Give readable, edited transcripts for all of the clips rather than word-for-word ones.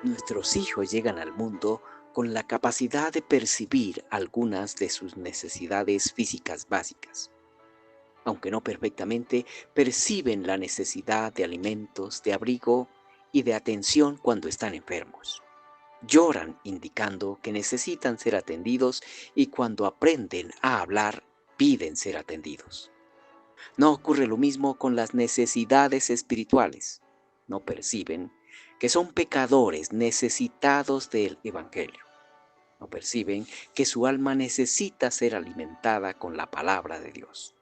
Nuestros hijos llegan al mundo con la capacidad de percibir algunas de sus necesidades físicas básicas. Aunque no perfectamente, perciben la necesidad de alimentos, de abrigo y de atención cuando están enfermos. Lloran indicando que necesitan ser atendidos y cuando aprenden a hablar, piden ser atendidos. No ocurre lo mismo con las necesidades espirituales. No perciben que son pecadores necesitados del Evangelio. No perciben que su alma necesita ser alimentada con la palabra de Dios.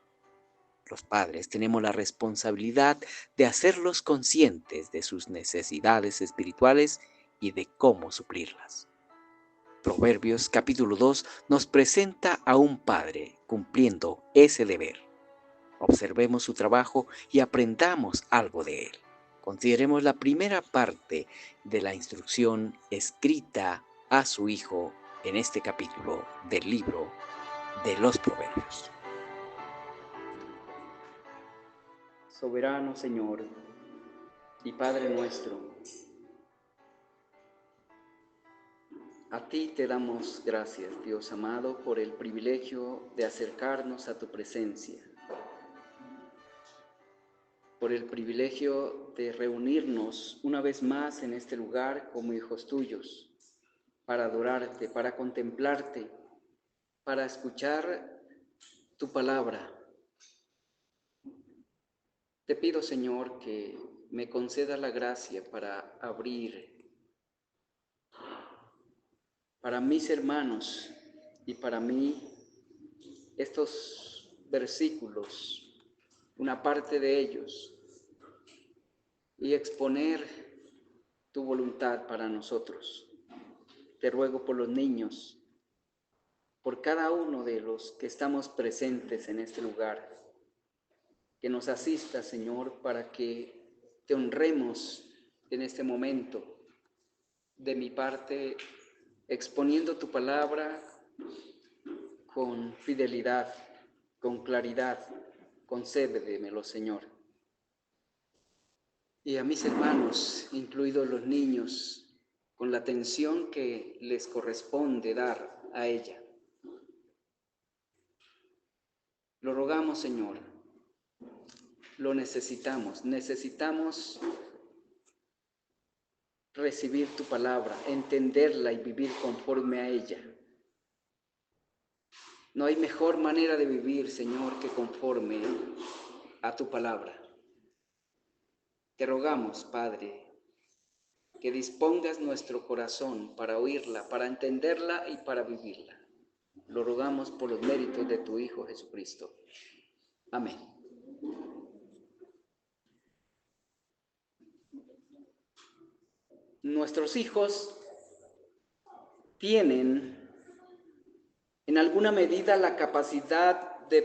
Los padres tenemos la responsabilidad de hacerlos conscientes de sus necesidades espirituales y de cómo suplirlas. Proverbios capítulo 2 nos presenta a un padre cumpliendo ese deber. Observemos su trabajo y aprendamos algo de él. Consideremos la primera parte de la instrucción escrita a su hijo en este capítulo del libro de los Proverbios. Soberano Señor y Padre nuestro, a ti te damos gracias, Dios amado, por el privilegio de acercarnos a tu presencia, por el privilegio de reunirnos una vez más en este lugar como hijos tuyos, para adorarte, para contemplarte, para escuchar tu palabra. Te pido, Señor, que me conceda la gracia para abrir para mis hermanos y para mí estos versículos, una parte de ellos, y exponer tu voluntad para nosotros. Te ruego por los niños, por cada uno de los que estamos presentes en este lugar, que nos asista, Señor, para que te honremos en este momento. De mi parte, exponiendo tu palabra con fidelidad, con claridad, concédemelo, Señor. Y a mis hermanos, incluidos los niños, con la atención que les corresponde dar a ella. Lo rogamos, Señor, lo necesitamos recibir tu palabra, entenderla y vivir conforme a ella. No hay mejor manera de vivir, Señor, que conforme a tu palabra. Te rogamos, Padre, que dispongas nuestro corazón para oírla, para entenderla y para vivirla. Lo rogamos por los méritos de tu Hijo Jesucristo. Amén. Nuestros hijos tienen en alguna medida la capacidad de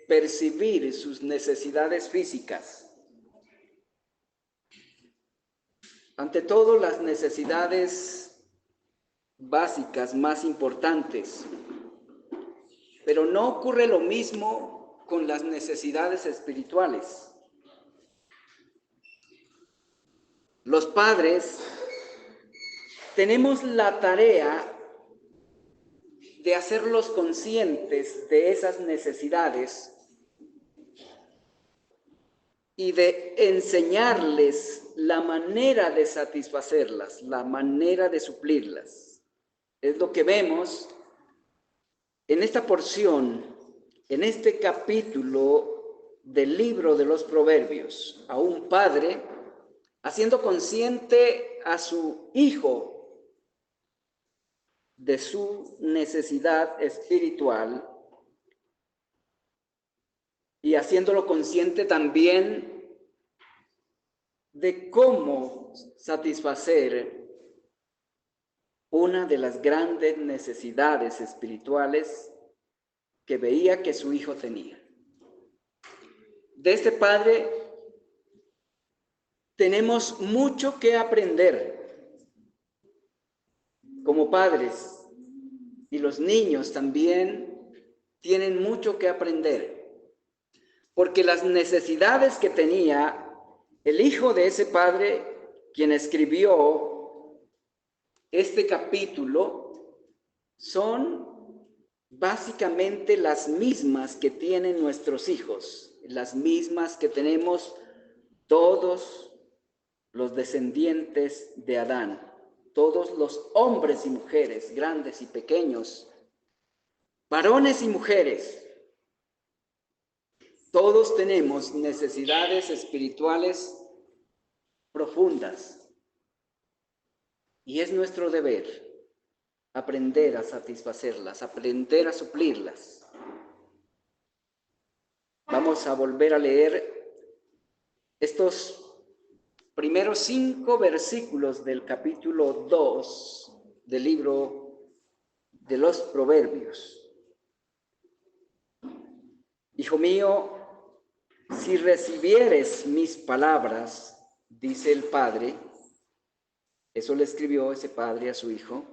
percibir sus necesidades físicas. Ante todo, las necesidades básicas más importantes. Pero no ocurre lo mismo con las necesidades espirituales. Los padres tenemos la tarea de hacerlos conscientes de esas necesidades y de enseñarles la manera de satisfacerlas, la manera de suplirlas. Es lo que vemos en esta porción, en este capítulo del libro de los Proverbios, a un padre haciendo consciente a su hijo de su necesidad espiritual y haciéndolo consciente también de cómo satisfacer una de las grandes necesidades espirituales que veía que su hijo tenía. De este padre tenemos mucho que aprender como padres, y los niños también tienen mucho que aprender, porque las necesidades que tenía el hijo de ese padre, quien escribió este capítulo son básicamente las mismas que tienen nuestros hijos, las mismas que tenemos todos los descendientes de Adán, todos los hombres y mujeres, grandes y pequeños, varones y mujeres. Todos tenemos necesidades espirituales profundas y es nuestro deber aprender a satisfacerlas, aprender a suplirlas. Vamos a volver a leer estos primeros 5 versículos del capítulo 2 del libro de los Proverbios. Hijo mío, si recibieres mis palabras, dice el Padre, eso le escribió ese padre a su hijo,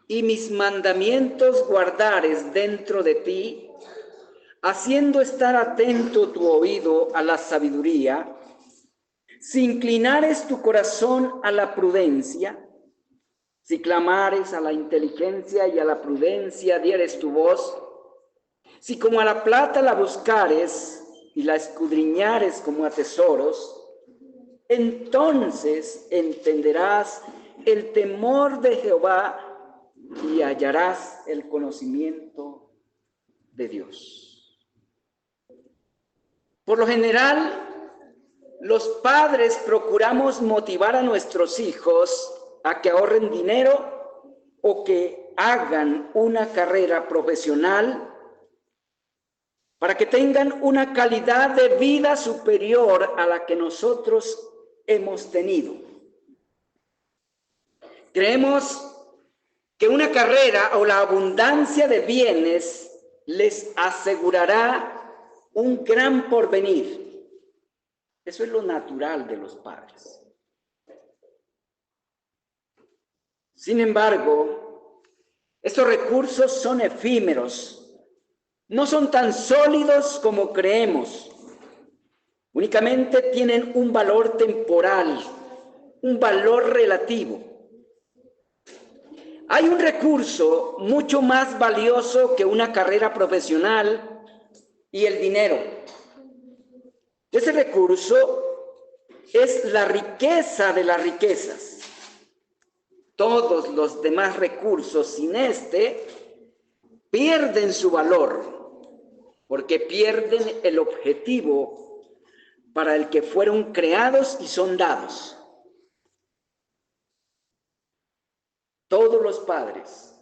y mis mandamientos guardares dentro de ti, haciendo estar atento tu oído a la sabiduría, si inclinares tu corazón a la prudencia, si clamares a la inteligencia y a la prudencia dieres tu voz, si como a la plata la buscares y la escudriñares como a tesoros, entonces entenderás el temor de Jehová y hallarás el conocimiento de Dios. Por lo general, los padres procuramos motivar a nuestros hijos a que ahorren dinero o que hagan una carrera profesional para que tengan una calidad de vida superior a la que nosotros hemos tenido. Creemos que una carrera o la abundancia de bienes les asegurará un gran porvenir. Eso es lo natural de los padres. Sin embargo, estos recursos son efímeros. No son tan sólidos como creemos. Únicamente tienen un valor temporal, un valor relativo. Hay un recurso mucho más valioso que una carrera profesional y el dinero. Ese recurso es la riqueza de las riquezas. Todos los demás recursos sin este pierden su valor, porque pierden el objetivo para el que fueron creados y son dados. Todos los padres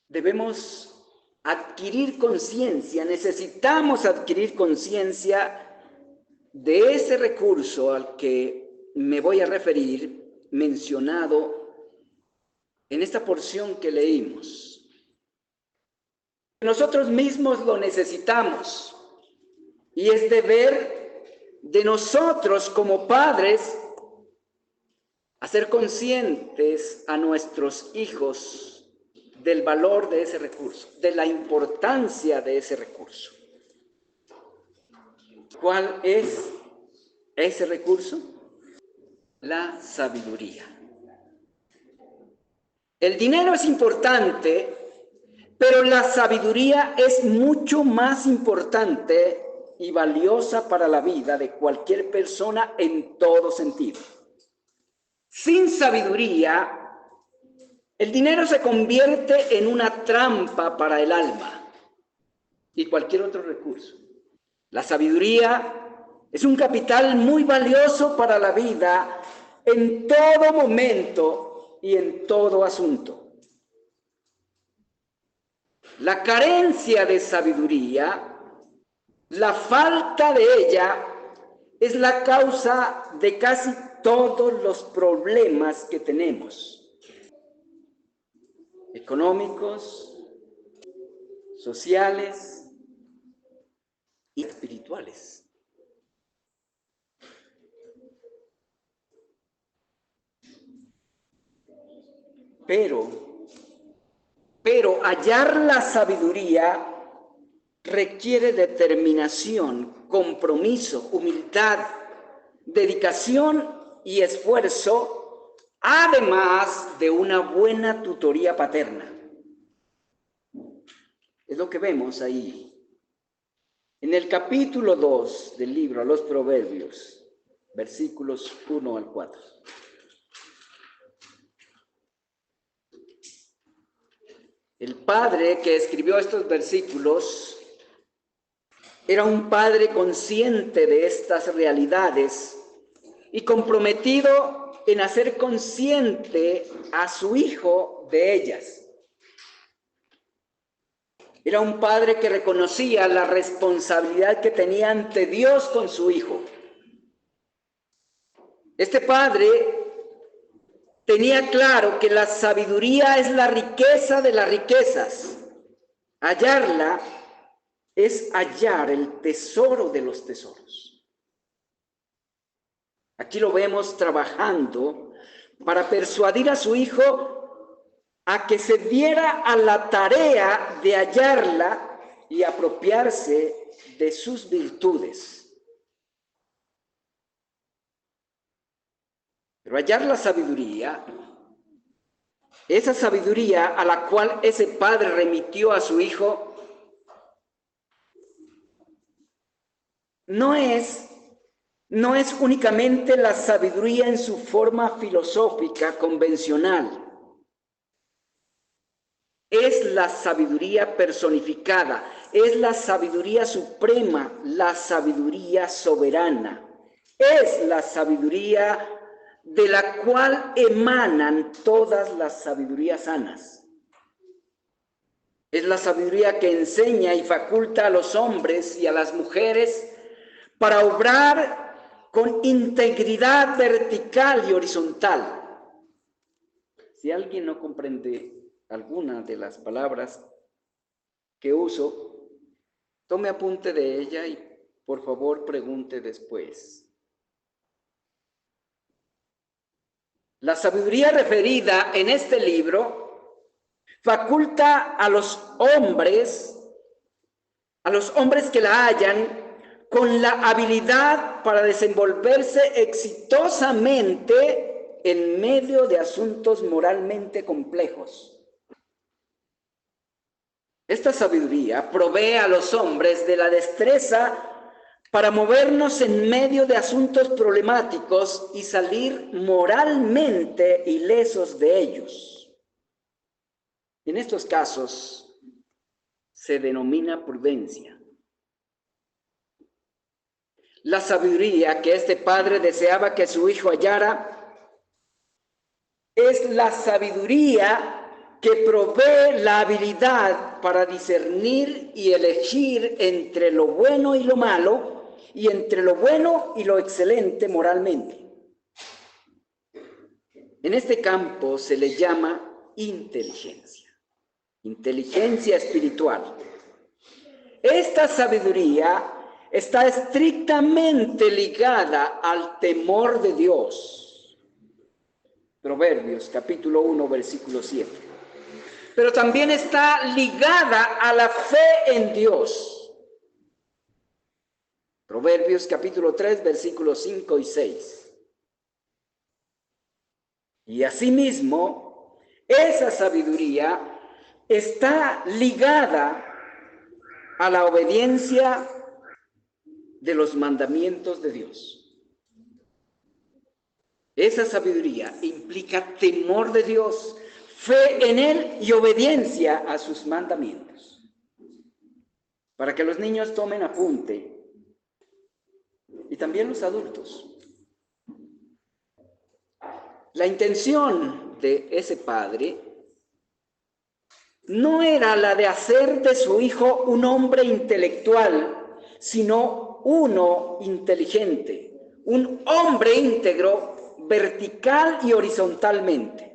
debemos adquirir conciencia, necesitamos adquirir conciencia de ese recurso al que me voy a referir, mencionado en esta porción que leímos. Nosotros mismos lo necesitamos y es deber de nosotros como padres hacer conscientes a nuestros hijos del valor de ese recurso, de la importancia de ese recurso. ¿Cuál es ese recurso? La sabiduría. El dinero es importante, pero la sabiduría es mucho más importante y valiosa para la vida de cualquier persona en todo sentido. Sin sabiduría, el dinero se convierte en una trampa para el alma y cualquier otro recurso. La sabiduría es un capital muy valioso para la vida en todo momento y en todo asunto. La carencia de sabiduría, la falta de ella, es la causa de casi todos los problemas que tenemos, económicos, sociales y espirituales. Pero hallar la sabiduría requiere determinación, compromiso, humildad, dedicación y esfuerzo además de una buena tutoría paterna. Es lo que vemos ahí. En el capítulo 2 del libro a los Proverbios, versículos 1 al 4. El padre que escribió estos versículos era un padre consciente de estas realidades y comprometido en hacer consciente a su hijo de ellas. Era un padre que reconocía la responsabilidad que tenía ante Dios con su hijo. Este padre tenía claro que la sabiduría es la riqueza de las riquezas. Hallarla es hallar el tesoro de los tesoros. Aquí lo vemos trabajando para persuadir a su hijo a que se diera a la tarea de hallarla y apropiarse de sus virtudes. Pero hallar la sabiduría, esa sabiduría a la cual ese padre remitió a su hijo, no es únicamente la sabiduría en su forma filosófica convencional. Es la sabiduría personificada, es la sabiduría suprema, la sabiduría soberana. Es la sabiduría de la cual emanan todas las sabidurías sanas. Es la sabiduría que enseña y faculta a los hombres y a las mujeres para obrar con integridad vertical y horizontal. Si alguien no comprende alguna de las palabras que uso, tome apunte de ella y por favor pregunte después. La sabiduría referida en este libro faculta a los hombres que la hallan, con la habilidad para desenvolverse exitosamente en medio de asuntos moralmente complejos. Esta sabiduría provee a los hombres de la destreza para movernos en medio de asuntos problemáticos y salir moralmente ilesos de ellos. En estos casos se denomina prudencia. La sabiduría que este padre deseaba que su hijo hallara es la sabiduría que provee la habilidad para discernir y elegir entre lo bueno y lo malo, y entre lo bueno y lo excelente moralmente. En este campo se le llama inteligencia espiritual. Esta sabiduría está estrictamente ligada al temor de Dios. Proverbios capítulo 1, versículo 7. Pero también está ligada a la fe en Dios. Proverbios capítulo 3, versículos 5 y 6. Y asimismo, esa sabiduría está ligada a la obediencia de los mandamientos de Dios. Esa sabiduría implica temor de Dios, fe en Él y obediencia a sus mandamientos. Para que los niños tomen apunte, y también los adultos. La intención de ese padre no era la de hacer de su hijo un hombre intelectual, sino uno inteligente, un hombre íntegro, vertical y horizontalmente.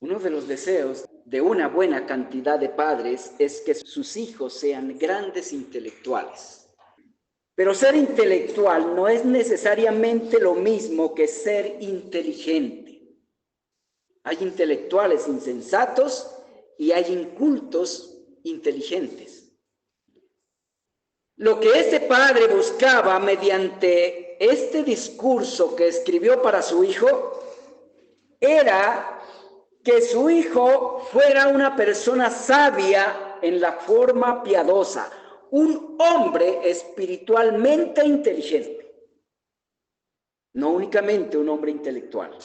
Uno de los deseos de una buena cantidad de padres es que sus hijos sean grandes intelectuales. Pero ser intelectual no es necesariamente lo mismo que ser inteligente. Hay intelectuales insensatos y hay incultos inteligentes. Lo que este padre buscaba mediante este discurso que escribió para su hijo era que su hijo fuera una persona sabia en la forma piadosa, un hombre espiritualmente inteligente, no únicamente un hombre intelectual.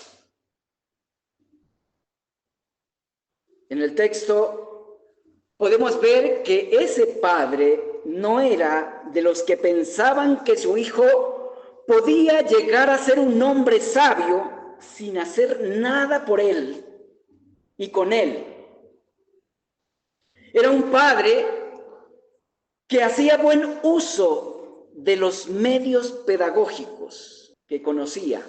En el texto podemos ver que ese padre no era de los que pensaban que su hijo podía llegar a ser un hombre sabio sin hacer nada por él y con él. Era un padre que hacía buen uso de los medios pedagógicos que conocía.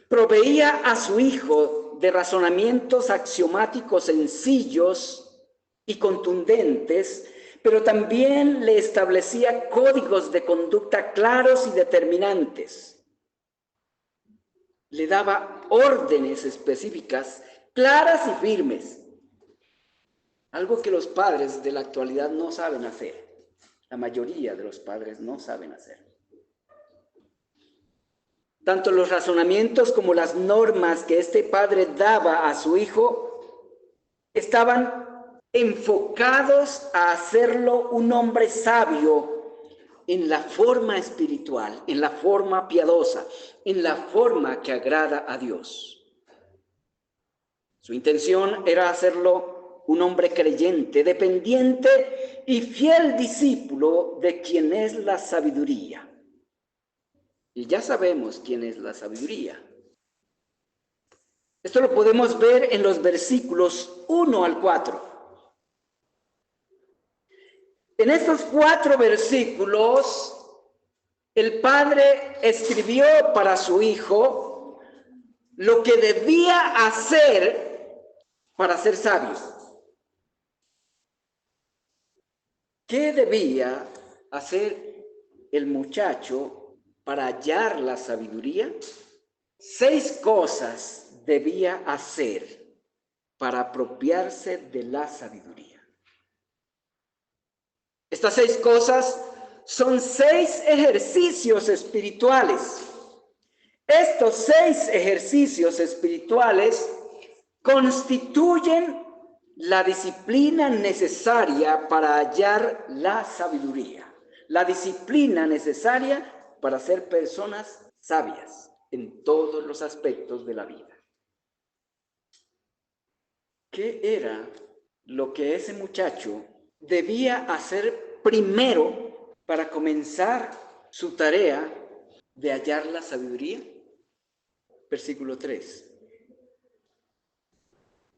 Proveía a su hijo de razonamientos axiomáticos sencillos y contundentes, pero también le establecía códigos de conducta claros y determinantes. Le daba órdenes específicas, claras y firmes, algo que los padres de la actualidad no saben hacer. La mayoría de los padres no saben hacer. Tanto los razonamientos como las normas que este padre daba a su hijo estaban enfocados a hacerlo un hombre sabio en la forma espiritual, en la forma piadosa, en la forma que agrada a Dios. Su intención era hacerlo un hombre creyente, dependiente y fiel discípulo de quien es la sabiduría. Y ya sabemos quién es la sabiduría. Esto lo podemos ver en los versículos 1 al 4. En estos 4 versículos, el padre escribió para su hijo lo que debía hacer para ser sabio. ¿Qué debía hacer el muchacho para hallar la sabiduría? 6 cosas debía hacer para apropiarse de la sabiduría. Estas 6 cosas son 6 ejercicios espirituales. Estos 6 ejercicios espirituales constituyen la disciplina necesaria para hallar la sabiduría. La disciplina necesaria para ser personas sabias en todos los aspectos de la vida. ¿Qué era lo que ese muchacho debía hacer primero para comenzar su tarea de hallar la sabiduría? Versículo 3.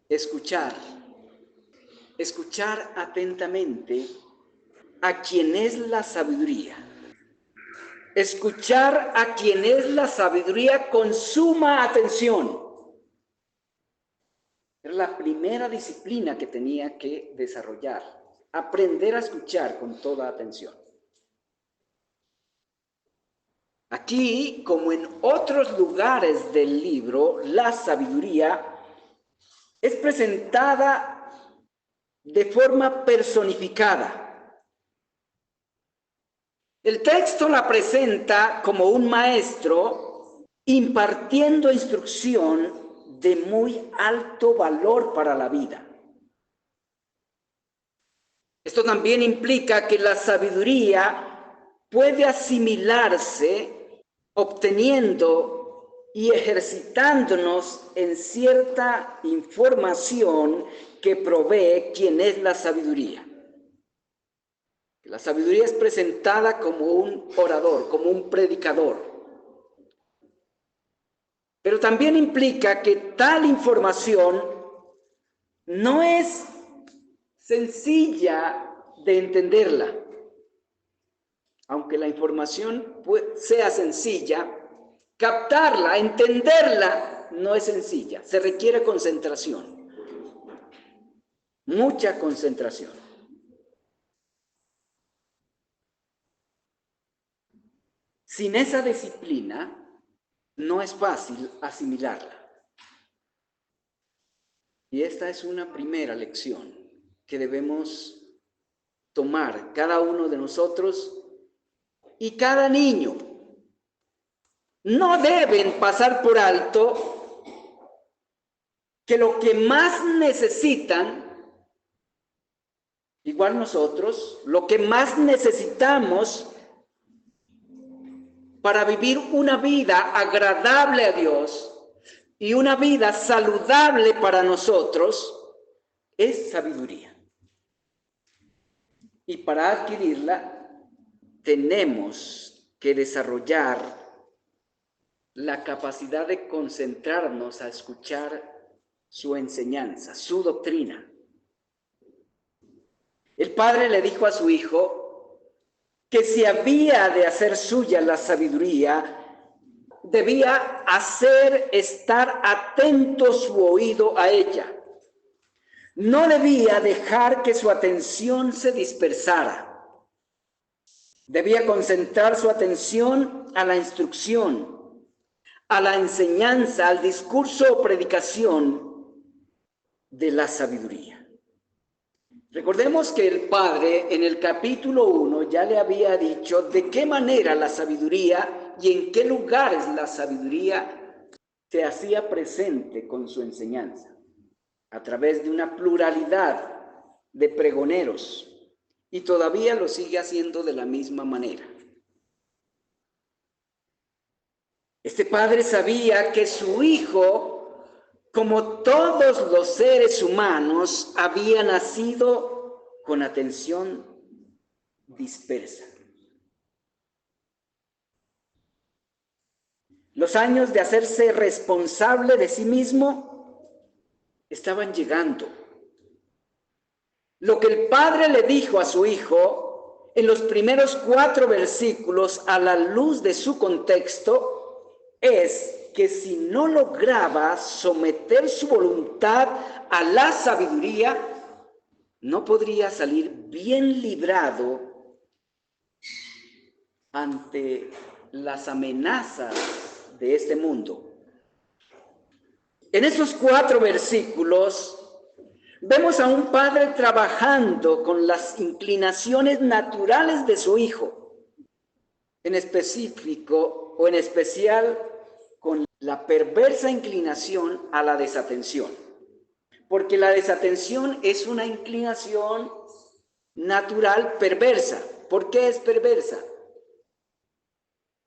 Escuchar atentamente a quien es la sabiduría. Escuchar a quien es la sabiduría con suma atención. Era la primera disciplina que tenía que desarrollar. Aprender a escuchar con toda atención. Aquí, como en otros lugares del libro, la sabiduría es presentada de forma personificada. El texto la presenta como un maestro impartiendo instrucción de muy alto valor para la vida. Esto también implica que la sabiduría puede asimilarse obteniendo y ejercitándonos en cierta información que provee quien es la sabiduría. La sabiduría es presentada como un orador, como un predicador. Pero también implica que tal información no es sencilla de entenderla. Aunque la información sea sencilla, captarla, entenderla, no es sencilla. Se requiere concentración, mucha concentración. Sin esa disciplina, no es fácil asimilarla. Y esta es una primera lección que debemos tomar cada uno de nosotros y cada niño no deben pasar por alto que lo que más necesitan, igual nosotros, lo que más necesitamos para vivir una vida agradable a Dios y una vida saludable para nosotros, es sabiduría. Y para adquirirla, tenemos que desarrollar la capacidad de concentrarnos a escuchar su enseñanza, su doctrina. El padre le dijo a su hijo que si había de hacer suya la sabiduría, debía hacer estar atento su oído a ella. No debía dejar que su atención se dispersara. Debía concentrar su atención a la instrucción, a la enseñanza, al discurso o predicación de la sabiduría. Recordemos que el Padre en el capítulo 1 ya le había dicho de qué manera la sabiduría y en qué lugares la sabiduría se hacía presente con su enseñanza, a través de una pluralidad de pregoneros, y todavía lo sigue haciendo de la misma manera. Este padre sabía que su hijo, como todos los seres humanos, había nacido con atención dispersa. Los años de hacerse responsable de sí mismo estaban llegando. Lo que el padre le dijo a su hijo en los primeros 4 versículos, a la luz de su contexto, es que si no lograba someter su voluntad a la sabiduría, no podría salir bien librado ante las amenazas de este mundo. En esos 4 versículos vemos a un padre trabajando con las inclinaciones naturales de su hijo, en específico o en especial con la perversa inclinación a la desatención. Porque la desatención es una inclinación natural perversa. ¿Por qué es perversa?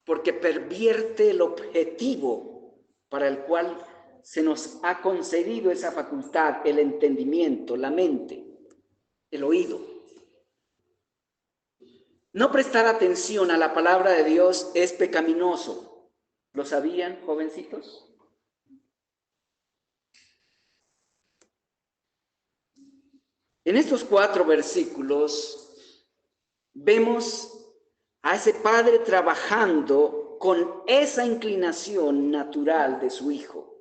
Porque pervierte el objetivo para el cual se nos ha concedido esa facultad, el entendimiento, la mente, el oído. No prestar atención a la palabra de Dios es pecaminoso. ¿Lo sabían, jovencitos? En estos 4 versículos vemos a ese padre trabajando con esa inclinación natural de su hijo.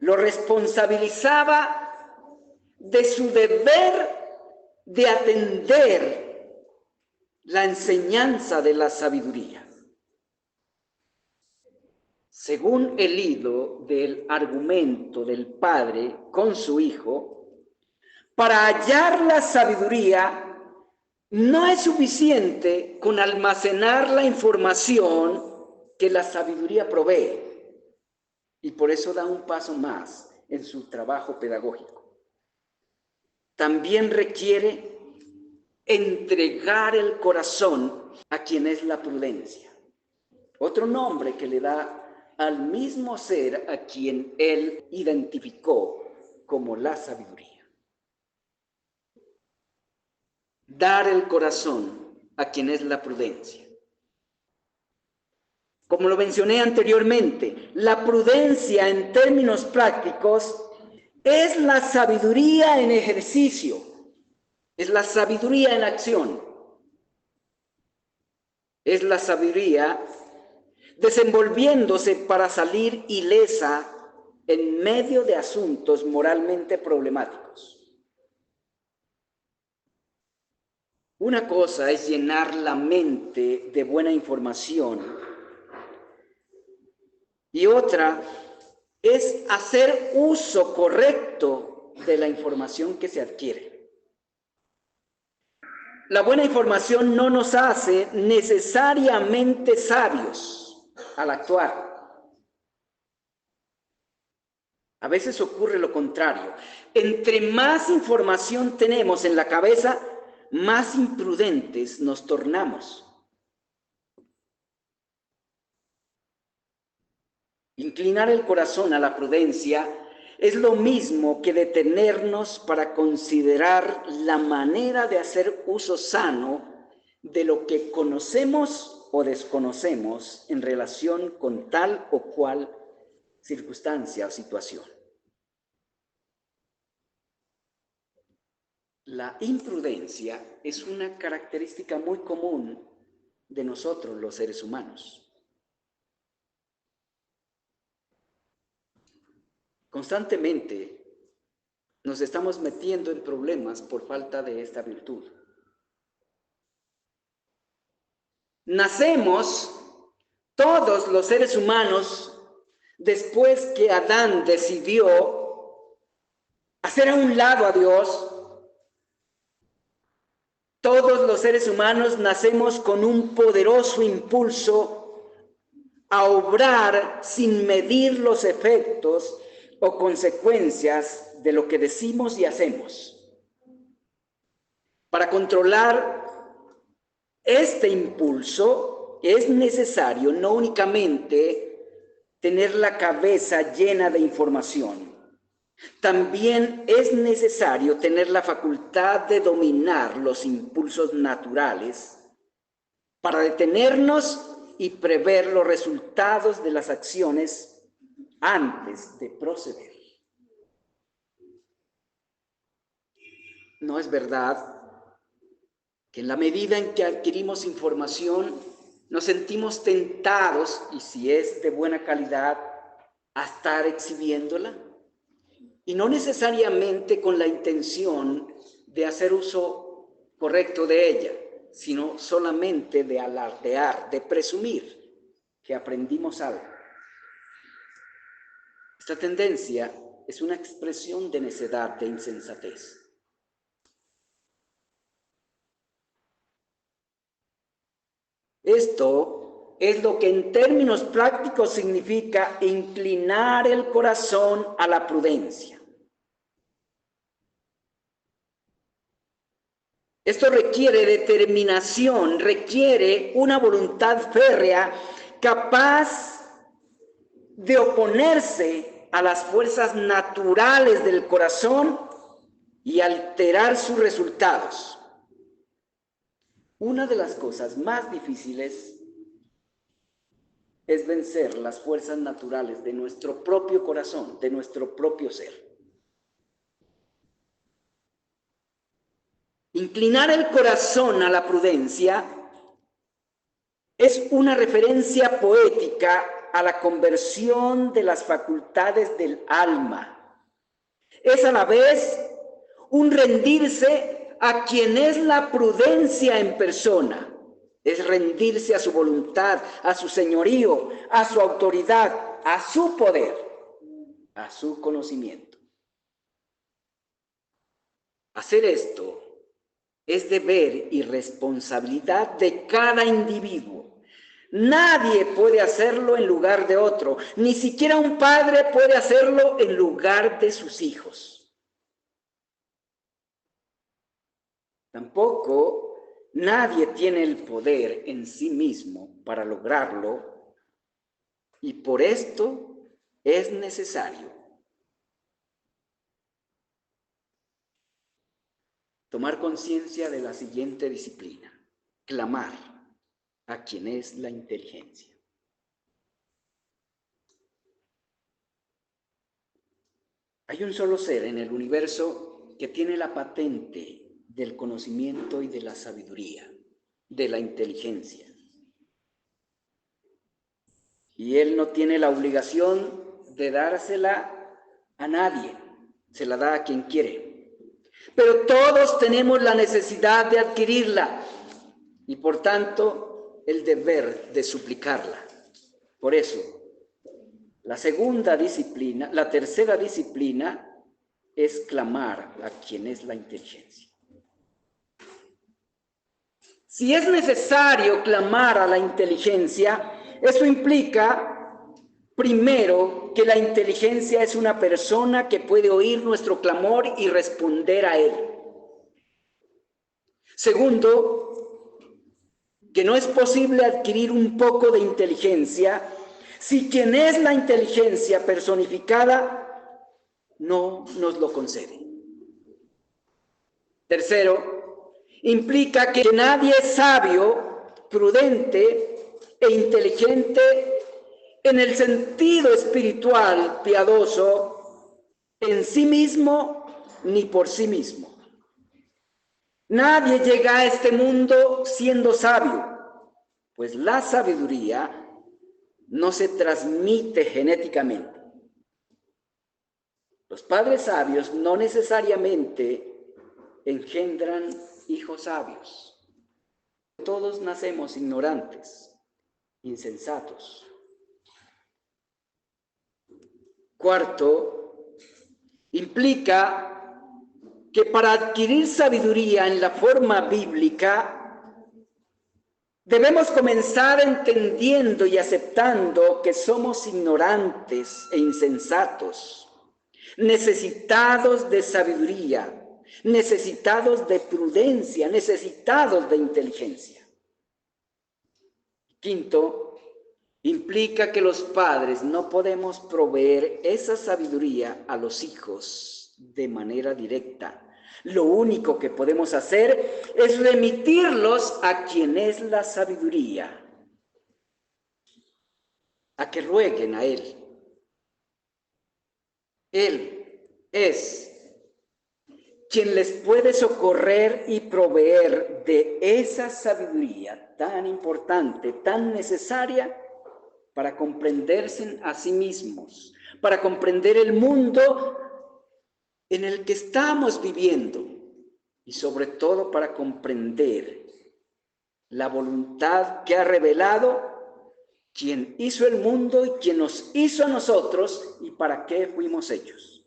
Lo responsabilizaba de su deber de atender la enseñanza de la sabiduría. Según el hilo del argumento del padre con su hijo, para hallar la sabiduría no es suficiente con almacenar la información que la sabiduría provee, y por eso da un paso más en su trabajo pedagógico. También requiere entregar el corazón a quien es la prudencia. Otro nombre que le da al mismo ser a quien él identificó como la sabiduría. Dar el corazón a quien es la prudencia. Como lo mencioné anteriormente, la prudencia en términos prácticos es la sabiduría en ejercicio, es la sabiduría en acción, es la sabiduría desenvolviéndose para salir ilesa en medio de asuntos moralmente problemáticos. Una cosa es llenar la mente de buena información y otra es hacer uso correcto de la información que se adquiere. La buena información no nos hace necesariamente sabios, al actuar. A veces ocurre lo contrario. Entre más información tenemos en la cabeza, más imprudentes nos tornamos. Inclinar el corazón a la prudencia es lo mismo que detenernos para considerar la manera de hacer uso sano de lo que conocemos o desconocemos en relación con tal o cual circunstancia o situación. La imprudencia es una característica muy común de nosotros los seres humanos. Constantemente nos estamos metiendo en problemas por falta de esta virtud. Nacemos todos los seres humanos después que Adán decidió hacer a un lado a Dios. Todos los seres humanos nacemos con un poderoso impulso a obrar sin medir los efectos o consecuencias de lo que decimos y hacemos. Para controlar este impulso es necesario no únicamente tener la cabeza llena de información, también es necesario tener la facultad de dominar los impulsos naturales para detenernos y prever los resultados de las acciones antes de proceder. ¿No es verdad que en la medida en que adquirimos información nos sentimos tentados, y si es de buena calidad, a estar exhibiéndola? Y no necesariamente con la intención de hacer uso correcto de ella, sino solamente de alardear, de presumir que aprendimos algo. Esta tendencia es una expresión de necedad, de insensatez. Esto es lo que en términos prácticos significa inclinar el corazón a la prudencia. Esto requiere determinación, requiere una voluntad férrea capaz de oponerse a las fuerzas naturales del corazón y alterar sus resultados. Una de las cosas más difíciles es vencer las fuerzas naturales de nuestro propio corazón, de nuestro propio ser. Inclinar el corazón a la prudencia es una referencia poética a la conversión de las facultades del alma. Es a la vez un rendirse a quien es la prudencia en persona. Es rendirse a su voluntad, a su señorío, a su autoridad, a su poder, a su conocimiento. Hacer esto es deber y responsabilidad de cada individuo. Nadie puede hacerlo en lugar de otro, ni siquiera un padre puede hacerlo en lugar de sus hijos. Tampoco nadie tiene el poder en sí mismo para lograrlo, y por esto es necesario tomar conciencia de la siguiente disciplina: clamar a quien es la inteligencia. Hay un solo ser en el universo que tiene la patente del conocimiento y de la sabiduría, de la inteligencia. Y él no tiene la obligación de dársela a nadie, se la da a quien quiere. Pero todos tenemos la necesidad de adquirirla y por tanto el deber de suplicarla. Por eso, la tercera disciplina es clamar a quien es la inteligencia. Si es necesario clamar a la inteligencia, Eso implica, primero, que la inteligencia es una persona que puede oír nuestro clamor y responder a él. Segundo, que no es posible adquirir un poco de inteligencia si quien es la inteligencia personificada no nos lo concede. Tercero, implica que nadie es sabio, prudente e inteligente en el sentido espiritual, piadoso, en sí mismo ni por sí mismo. Nadie llega a este mundo siendo sabio, pues la sabiduría no se transmite genéticamente. Los padres sabios no necesariamente engendran hijos sabios. Todos nacemos ignorantes, insensatos. Cuarto, implica que para adquirir sabiduría en la forma bíblica, debemos comenzar entendiendo y aceptando que somos ignorantes e insensatos, necesitados de sabiduría, necesitados de prudencia, necesitados de inteligencia. Quinto, implica que los padres no podemos proveer esa sabiduría a los hijos de manera directa. Lo único que podemos hacer es remitirlos a quien es la sabiduría, a que rueguen a Él. Él es quien les puede socorrer y proveer de esa sabiduría tan importante, tan necesaria para comprenderse a sí mismos, para comprender el mundo en el que estamos viviendo y sobre todo para comprender la voluntad que ha revelado quien hizo el mundo y quien nos hizo a nosotros y para qué fuimos hechos.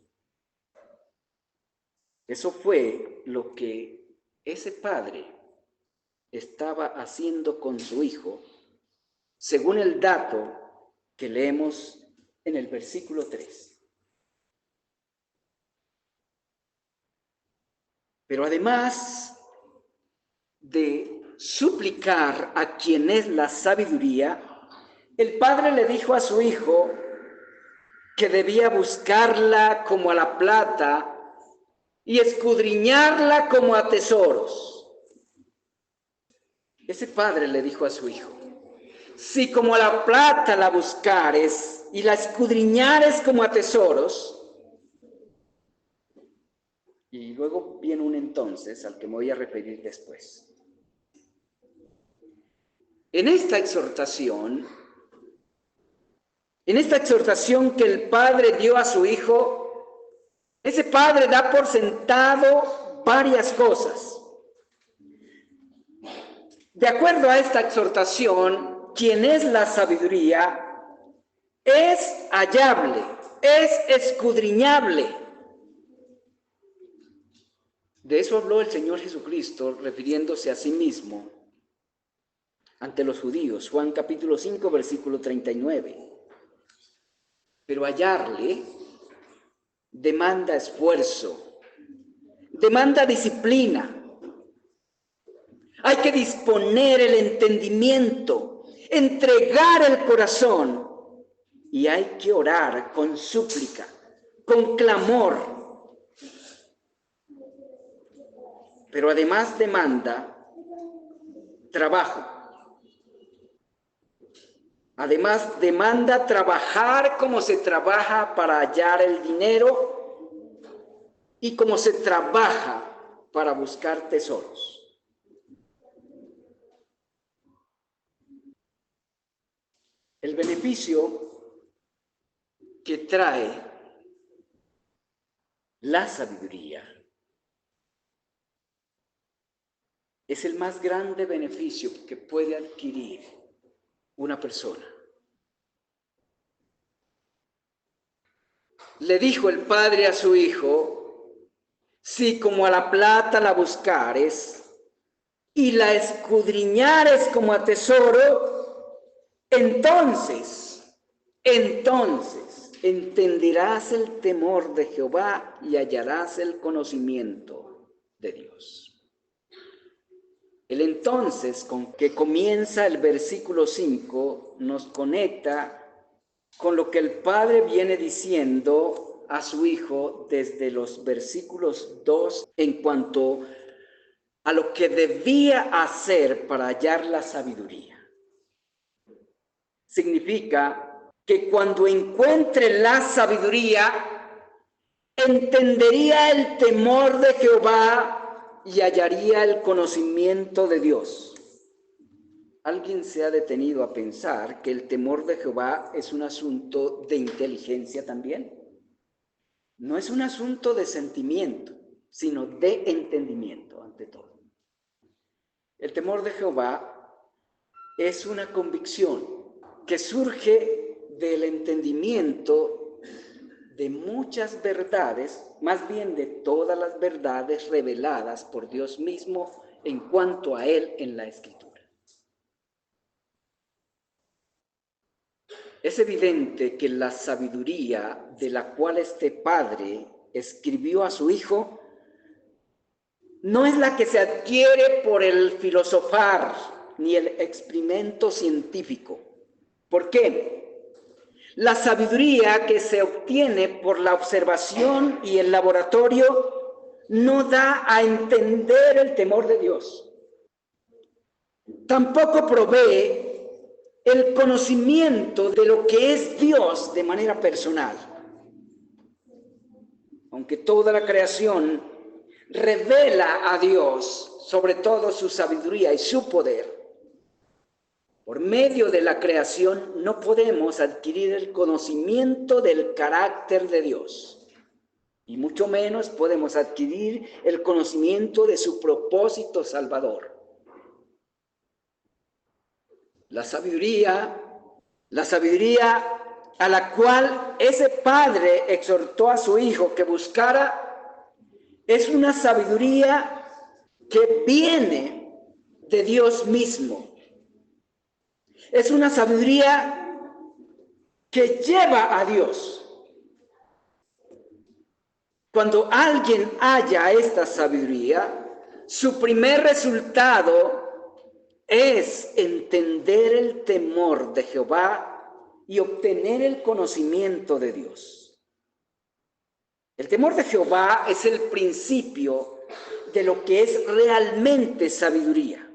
Eso fue lo que ese padre estaba haciendo con su hijo, según el dato que leemos en el versículo 3. Pero además de suplicar a quien es la sabiduría, el padre le dijo a su hijo que debía buscarla como a la plata y escudriñarla como a tesoros. Ese padre le dijo a su hijo: si como a la plata la buscares y la escudriñares como a tesoros. Y luego viene un entonces al que me voy a referir después. En esta exhortación que el padre dio a su hijo, ese padre da por sentado varias cosas. De acuerdo a esta exhortación, quien es la sabiduría es hallable, es escudriñable. De eso habló el Señor Jesucristo refiriéndose a sí mismo ante los judíos, Juan capítulo 5, versículo 39. Pero hallarle demanda esfuerzo, demanda disciplina. Hay que disponer el entendimiento, entregar el corazón y hay que orar con súplica, con clamor. Pero además demanda trabajo. Además demanda trabajar como se trabaja para hallar el dinero y como se trabaja para buscar tesoros. El beneficio que trae la sabiduría es el más grande beneficio que puede adquirir una persona. Le dijo el padre a su hijo: si como a la plata la buscares y la escudriñares como a tesoro, Entonces entenderás el temor de Jehová y hallarás el conocimiento de Dios. El entonces con que comienza el versículo 5 nos conecta con lo que el Padre viene diciendo a su Hijo desde los versículos 2 en cuanto a lo que debía hacer para hallar la sabiduría. Significa que cuando encuentre la sabiduría, entendería el temor de Jehová y hallaría el conocimiento de Dios. ¿Alguien se ha detenido a pensar que el temor de Jehová es un asunto de inteligencia también? No es un asunto de sentimiento, sino de entendimiento ante todo. El temor de Jehová es una convicción que surge del entendimiento de muchas verdades, más bien de todas las verdades reveladas por Dios mismo en cuanto a Él en la Escritura. Es evidente que la sabiduría de la cual este Padre escribió a su Hijo no es la que se adquiere por el filosofar ni el experimento científico. ¿Por qué? La sabiduría que se obtiene por la observación y el laboratorio no da a entender el temor de Dios. Tampoco provee el conocimiento de lo que es Dios de manera personal. Aunque toda la creación revela a Dios, sobre todo su sabiduría y su poder, por medio de la creación no podemos adquirir el conocimiento del carácter de Dios, y mucho menos podemos adquirir el conocimiento de su propósito salvador. La sabiduría a la cual ese padre exhortó a su hijo que buscara, es una sabiduría que viene de Dios mismo. Es una sabiduría que lleva a Dios. Cuando alguien halla esta sabiduría, su primer resultado es entender el temor de Jehová y obtener el conocimiento de Dios. El temor de Jehová es el principio de lo que es realmente sabiduría.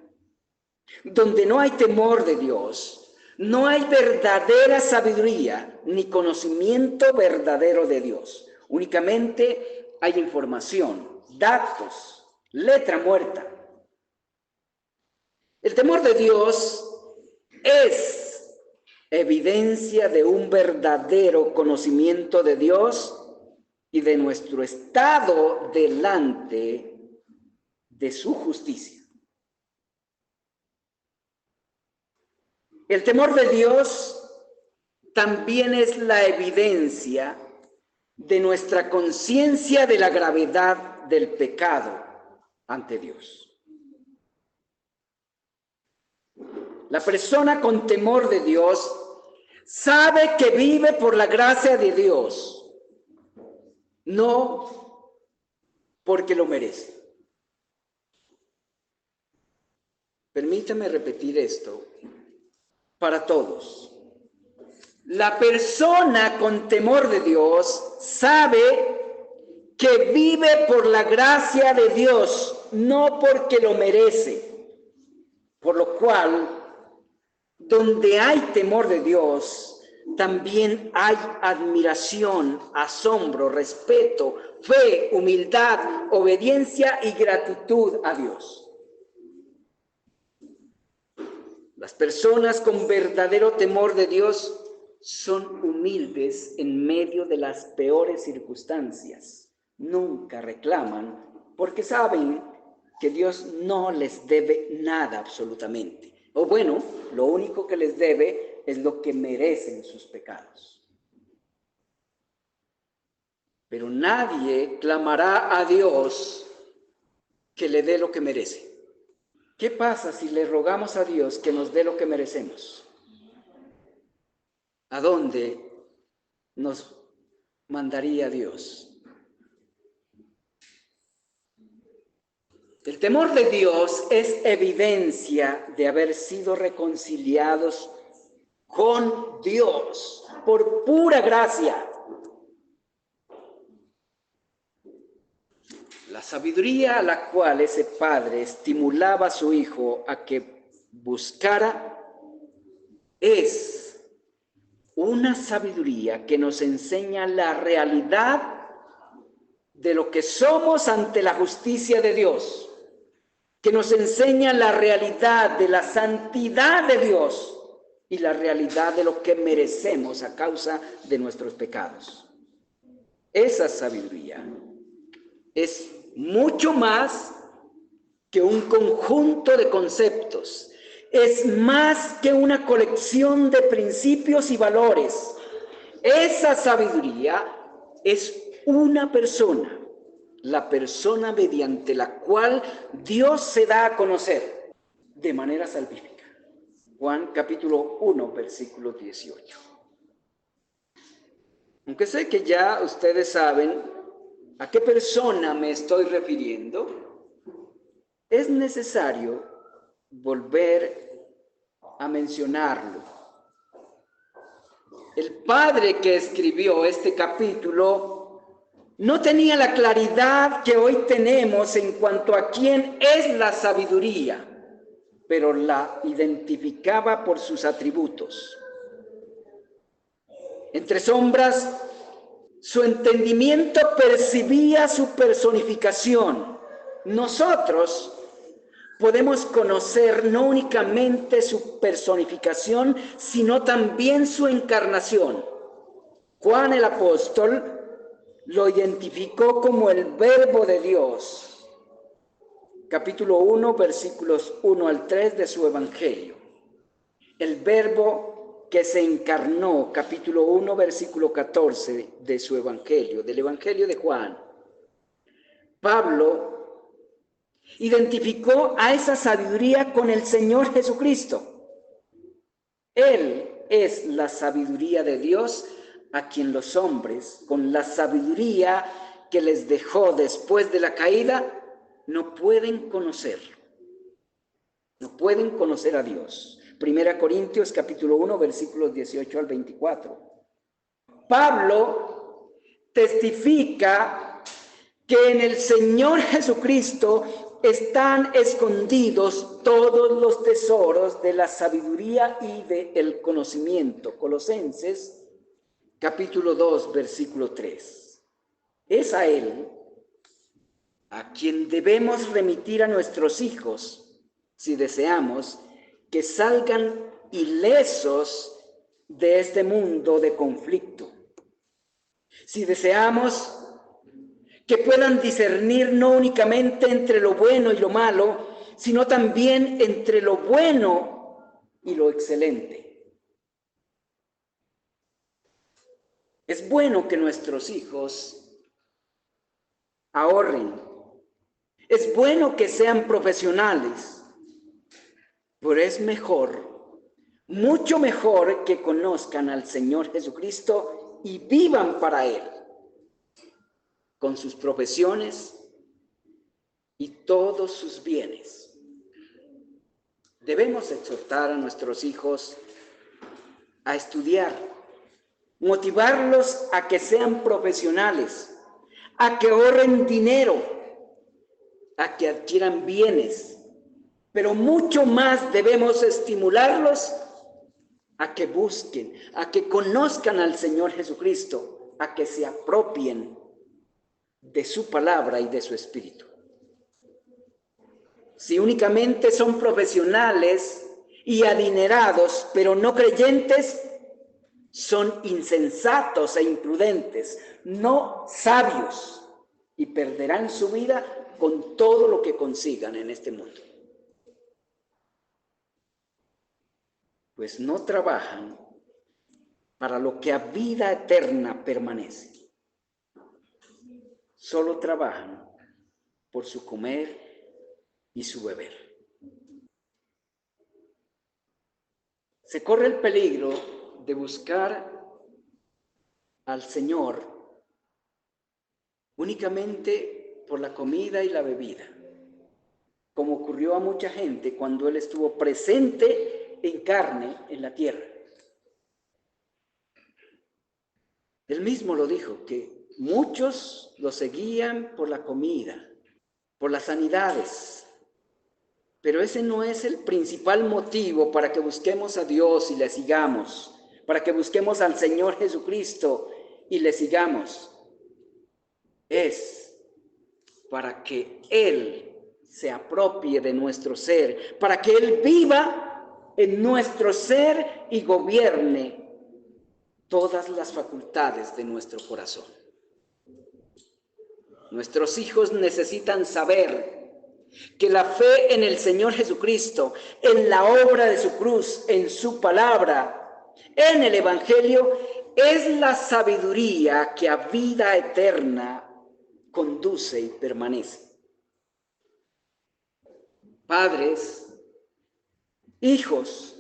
Donde no hay temor de Dios, no hay verdadera sabiduría ni conocimiento verdadero de Dios. Únicamente hay información, datos, letra muerta. El temor de Dios es evidencia de un verdadero conocimiento de Dios y de nuestro estado delante de su justicia. El temor de Dios también es la evidencia de nuestra conciencia de la gravedad del pecado ante Dios. La persona con temor de Dios sabe que vive por la gracia de Dios, no porque lo merece. Permítame repetir esto para todos. La persona con temor de Dios sabe que vive por la gracia de Dios, no porque lo merece. Por lo cual, donde hay temor de Dios, también hay admiración, asombro, respeto, fe, humildad, obediencia y gratitud a Dios. Las personas con verdadero temor de Dios son humildes en medio de las peores circunstancias. Nunca reclaman porque saben que Dios no les debe nada absolutamente. O bueno, lo único que les debe es lo que merecen sus pecados. Pero nadie clamará a Dios que le dé lo que merece. ¿Qué pasa si le rogamos a Dios que nos dé lo que merecemos? ¿A dónde nos mandaría Dios? El temor de Dios es evidencia de haber sido reconciliados con Dios por pura gracia. La sabiduría a la cual ese padre estimulaba a su hijo a que buscara es una sabiduría que nos enseña la realidad de lo que somos ante la justicia de Dios, que nos enseña la realidad de la santidad de Dios y la realidad de lo que merecemos a causa de nuestros pecados. Esa sabiduría es mucho más que un conjunto de conceptos, es más que una colección de principios y valores. Esa sabiduría es una persona, la persona mediante la cual Dios se da a conocer de manera salvífica. Juan capítulo 1, versículo 18. Aunque sé que ya ustedes saben a qué persona me estoy refiriendo, es necesario volver a mencionarlo. El padre que escribió este capítulo no tenía la claridad que hoy tenemos en cuanto a quién es la sabiduría, pero la identificaba por sus atributos. Entre sombras, su entendimiento percibía su personificación. Nosotros podemos conocer no únicamente su personificación, sino también su encarnación. Juan el apóstol lo identificó como el Verbo de Dios. Capítulo 1, versículos 1 al 3 de su Evangelio. El Verbo que se encarnó, capítulo 1, versículo 14 de su Evangelio, del Evangelio de Juan. Pablo identificó a esa sabiduría con el Señor Jesucristo. Él es la sabiduría de Dios a quien los hombres, con la sabiduría que les dejó después de la caída, no pueden conocerlo. No pueden conocer a Dios. 1 Corintios capítulo 1, versículos 18 al 24. Pablo testifica que en el Señor Jesucristo están escondidos todos los tesoros de la sabiduría y del conocimiento. Colosenses capítulo 2, versículo 3. Es a Él a quien debemos remitir a nuestros hijos si deseamos que salgan ilesos de este mundo de conflicto. Si deseamos que puedan discernir no únicamente entre lo bueno y lo malo, sino también entre lo bueno y lo excelente. Es bueno que nuestros hijos ahorren. Es bueno que sean profesionales. Pero es mejor, mucho mejor que conozcan al Señor Jesucristo y vivan para Él, con sus profesiones y todos sus bienes. Debemos exhortar a nuestros hijos a estudiar, motivarlos a que sean profesionales, a que ahorren dinero, a que adquieran bienes. Pero mucho más debemos estimularlos a que busquen, a que conozcan al Señor Jesucristo, a que se apropien de su palabra y de su espíritu. Si únicamente son profesionales y adinerados, pero no creyentes, son insensatos e imprudentes, no sabios, y perderán su vida con todo lo que consigan en este mundo. Pues no trabajan para lo que a vida eterna permanece. Solo trabajan por su comer y su beber. Se corre el peligro de buscar al Señor únicamente por la comida y la bebida, como ocurrió a mucha gente cuando Él estuvo presente en carne en la tierra. Él mismo lo dijo, que muchos lo seguían por la comida, por las sanidades, pero ese no es el principal motivo para que busquemos a Dios y le sigamos, para que busquemos al Señor Jesucristo y le sigamos. Es para que Él se apropie de nuestro ser, para que Él viva en nuestro ser y gobierne todas las facultades de nuestro corazón. Nuestros hijos necesitan saber que la fe en el Señor Jesucristo, en la obra de su cruz, en su palabra, en el Evangelio, es la sabiduría que a vida eterna conduce y permanece. Padres, hijos,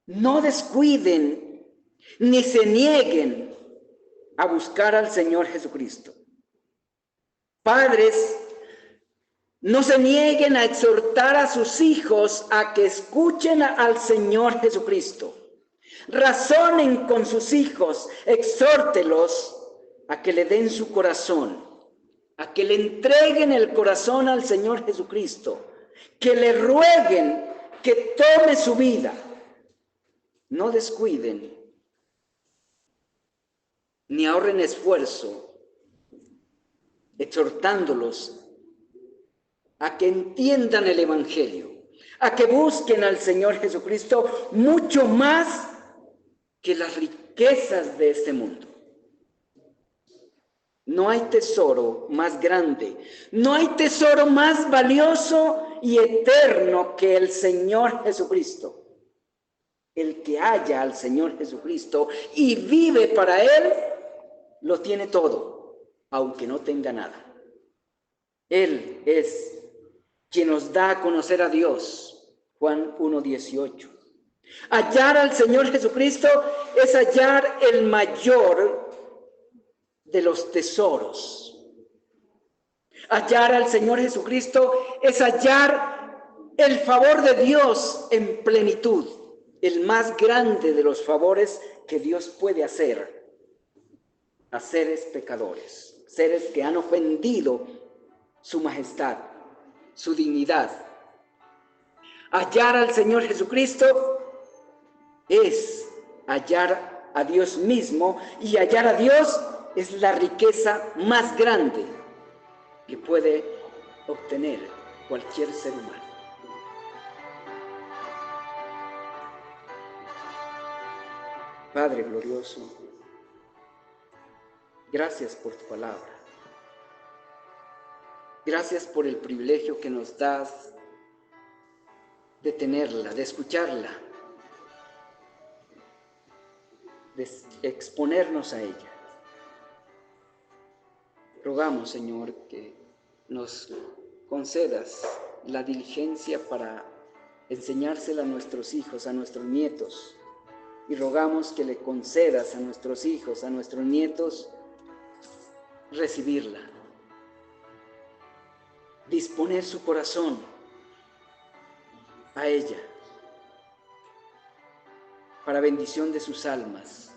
no descuiden ni se nieguen a buscar al Señor Jesucristo. Padres, no se nieguen a exhortar a sus hijos a que escuchen al Señor Jesucristo. Razonen con sus hijos, exhórtelos a que le den su corazón, a que le entreguen el corazón al Señor Jesucristo, que le rueguen que tome su vida. No descuiden ni ahorren esfuerzo exhortándolos a que entiendan el Evangelio, a que busquen al Señor Jesucristo mucho más que las riquezas de este mundo. No hay tesoro más grande, no hay tesoro más valioso y eterno que el Señor Jesucristo. El que halla al Señor Jesucristo y vive para Él, lo tiene todo, aunque no tenga nada. Él es quien nos da a conocer a Dios. Juan 1:18. Hallar al Señor Jesucristo es hallar el mayor de los tesoros. Hallar al Señor Jesucristo es hallar el favor de Dios en plenitud, el más grande de los favores que Dios puede hacer a seres pecadores, seres que han ofendido su majestad, su dignidad. Hallar al Señor Jesucristo es hallar a Dios mismo, y hallar a Dios es la riqueza más grande que puede obtener cualquier ser humano. Padre glorioso, gracias por tu palabra. Gracias por el privilegio que nos das de tenerla, de escucharla, de exponernos a ella. Rogamos, Señor, que nos concedas la diligencia para enseñársela a nuestros hijos, a nuestros nietos. Y rogamos que le concedas a nuestros hijos, a nuestros nietos, recibirla. Disponer su corazón a ella, para bendición de sus almas,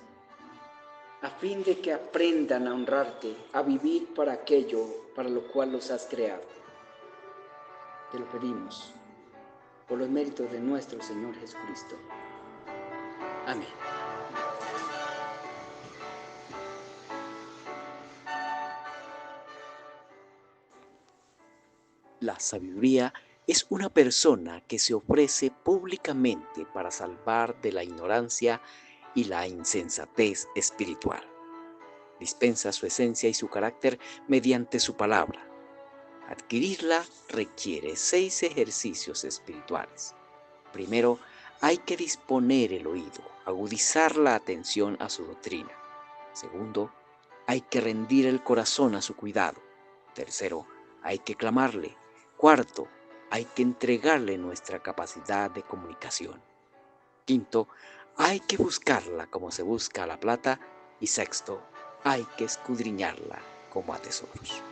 a fin de que aprendan a honrarte, a vivir para aquello para lo cual los has creado. Te lo pedimos por los méritos de nuestro Señor Jesucristo. Amén. La sabiduría es una persona que se ofrece públicamente para salvar de la ignorancia y la insensatez espiritual. Dispensa su esencia y su carácter mediante su palabra. Adquirirla requiere 6 ejercicios espirituales. Primero, hay que disponer el oído, agudizar la atención a su doctrina. Segundo, hay que rendir el corazón a su cuidado. Tercero, hay que clamarle. Cuarto, hay que entregarle nuestra capacidad de comunicación. Quinto, hay que buscarla como se busca la plata. Y sexto, hay que escudriñarla como a tesoros.